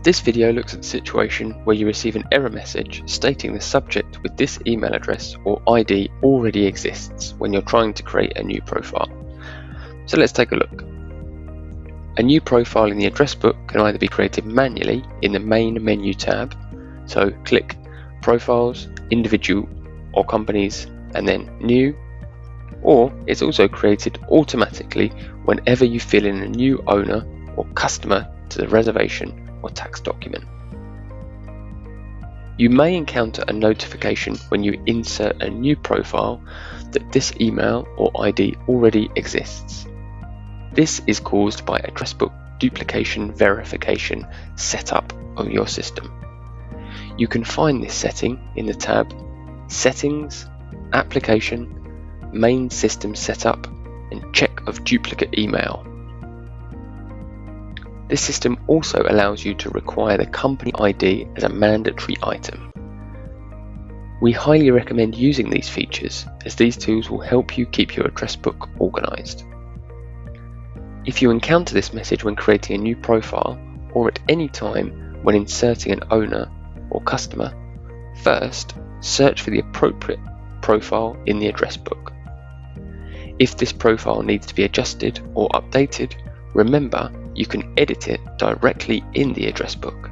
This video looks at the situation where you receive an error message stating the subject with this email address or ID already exists when you're trying to create a new profile. So let's take a look. A new profile in the address book can either be created manually in the main menu tab, so click Profiles, Individual or Companies and then New, or it's also created automatically whenever you fill in a new owner or customer to the reservation or tax document. You may encounter a notification when you insert a new profile that this email or ID already exists. This is caused by address book duplication verification setup of your system. You can find this setting in the tab Settings, Application, Main System Setup, and Check of Duplicate Email. This system also allows you to require the company ID as a mandatory item. We highly recommend using these features as these tools will help you keep your address book organized. If you encounter this message when creating a new profile or at any time when inserting an owner or customer, first search for the appropriate profile in the address book. If this profile needs to be adjusted or updated, remember you can edit it directly in the address book.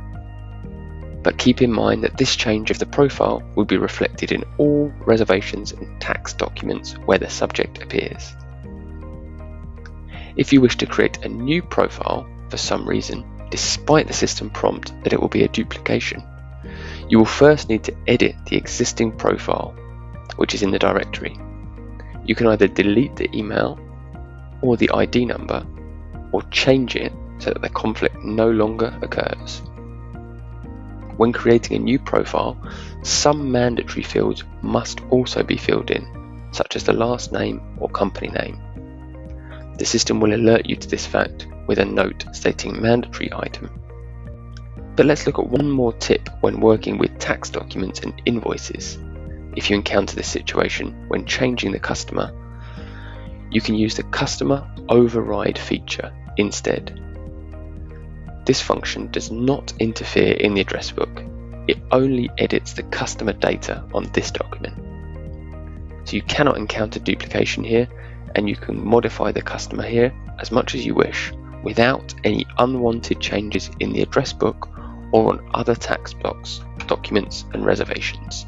But keep in mind that this change of the profile will be reflected in all reservations and tax documents where the subject appears. If you wish to create a new profile for some reason, despite the system prompt that it will be a duplication, you will first need to edit the existing profile, which is in the directory. You can either delete the email or the ID number, or change it so that the conflict no longer occurs. When creating a new profile, some mandatory fields must also be filled in, such as the last name or company name. The system will alert you to this fact with a note stating mandatory item. But let's look at one more tip when working with tax documents and invoices. If you encounter this situation when changing the customer, you can use the customer override feature instead. This function does not interfere in the address book. It only edits the customer data on this document. So you cannot encounter duplication here, and you can modify the customer here as much as you wish without any unwanted changes in the address book or on other tax blocks, documents and reservations.